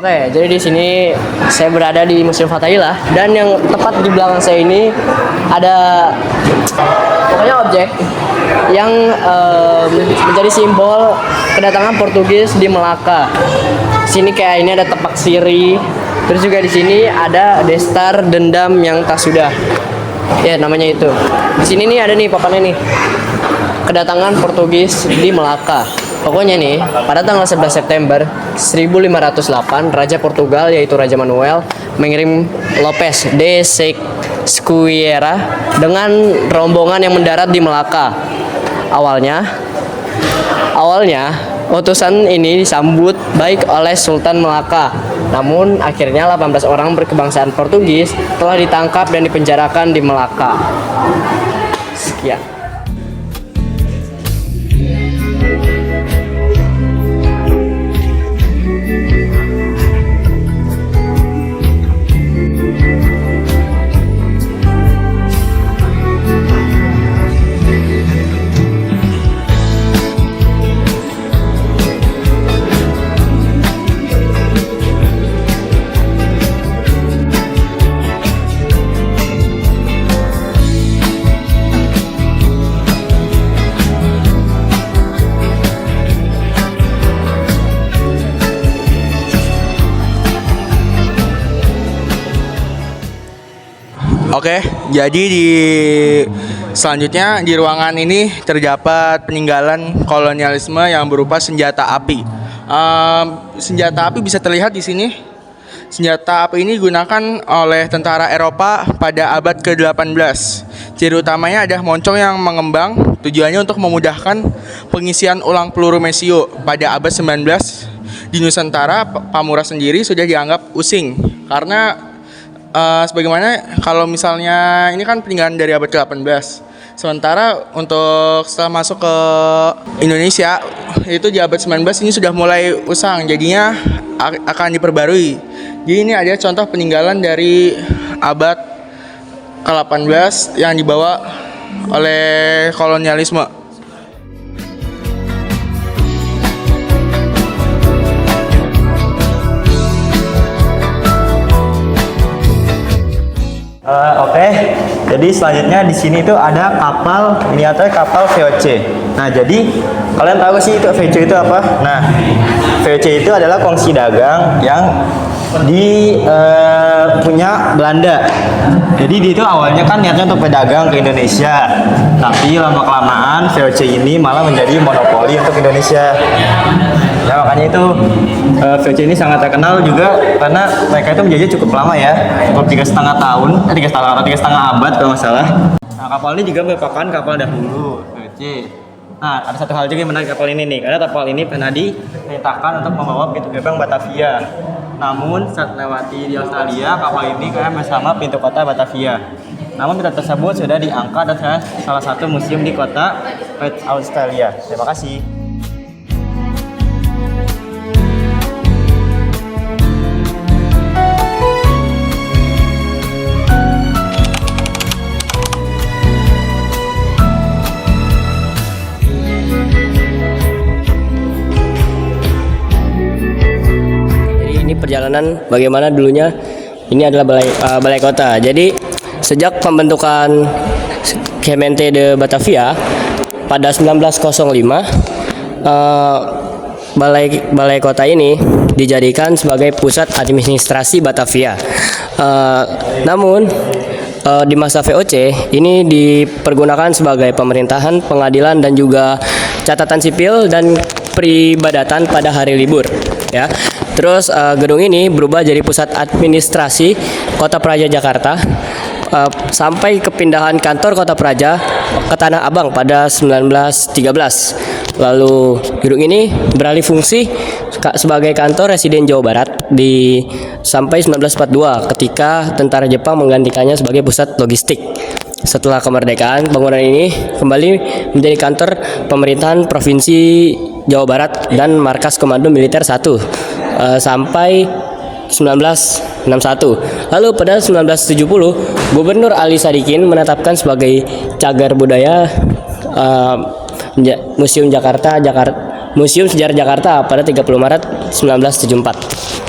Oke, jadi di sini saya berada di Museum Fathahillah dan yang tepat di belakang saya ini ada pokoknya objek yang menjadi simbol kedatangan Portugis di Melaka. Sini kayak ini ada tepak siri, terus juga di sini ada destar dendam yang tak sudah. Ya, namanya itu. Di sini nih ada nih papannya nih. Kedatangan Portugis di Melaka. Pokoknya nih, pada tanggal 11 September 1508, Raja Portugal yaitu Raja Manuel mengirim Lopes de Sequeira dengan rombongan yang mendarat di Melaka. Awalnya utusan ini disambut baik oleh Sultan Melaka. Namun akhirnya 18 orang berkebangsaan Portugis telah ditangkap dan dipenjarakan di Melaka. Sekian. Oke, jadi selanjutnya di ruangan ini terdapat peninggalan kolonialisme yang berupa senjata api. Senjata api bisa terlihat di sini. Senjata api ini digunakan oleh tentara Eropa pada abad ke-18. Ciri utamanya adalah moncong yang mengembang, tujuannya untuk memudahkan pengisian ulang peluru mesio. Pada abad 19 di Nusantara, Pamura sendiri sudah dianggap using karena sebagaimana kalau misalnya ini kan peninggalan dari abad ke-18. Sementara untuk setelah masuk ke Indonesia itu di abad 19 ini sudah mulai usang, jadinya akan diperbarui. Jadi ini ada contoh peninggalan dari abad ke-18 yang dibawa oleh kolonialisme. Oke, jadi selanjutnya di sini tuh ada kapal miniatur kapal VOC. Nah, jadi kalian tahu sih itu VOC itu apa? Nah, VOC itu adalah kongsi dagang yang punya Belanda. Jadi dia itu awalnya kan niatnya untuk pedagang ke Indonesia, tapi lama kelamaan VOC ini malah menjadi monopoli untuk Indonesia. Ya makanya itu VOC ini sangat terkenal juga karena mereka itu menjajah cukup lama ya, cukup 3,5 tahun, 3,5 abad kalau nggak salah. Nah, kapal ini juga merupakan kapal dahulu VOC. Nah, ada satu hal juga yang menarik kapal ini nih, karena kapal ini pernah diperintahkan untuk membawa pintu gerbang Batavia. Namun saat lewati di Australia, kapal ini kayak bersama pintu kota Batavia. Namun pintu tersebut sudah diangkat dan salah satu museum di kota Perth, Australia. Terima kasih. Perjalanan bagaimana dulunya ini adalah balai kota. Jadi sejak pembentukan Gemeente de Batavia pada 1905 balai kota ini dijadikan sebagai pusat administrasi Batavia. Namun di masa VOC ini dipergunakan sebagai pemerintahan, pengadilan dan juga catatan sipil dan peribadatan pada hari libur ya. Terus gedung ini berubah jadi pusat administrasi Kota Praja Jakarta sampai kepindahan kantor Kota Praja ke Tanah Abang pada 1913. Lalu gedung ini beralih fungsi sebagai kantor residen Jawa Barat sampai 1942 ketika tentara Jepang menggantikannya sebagai pusat logistik. Setelah kemerdekaan, bangunan ini kembali menjadi kantor pemerintahan Provinsi Jawa Barat dan markas Komando Militer 1 sampai 1961. Lalu pada 1970, Gubernur Ali Sadikin menetapkan sebagai cagar budaya Museum Sejarah Jakarta pada 30 Maret 1974.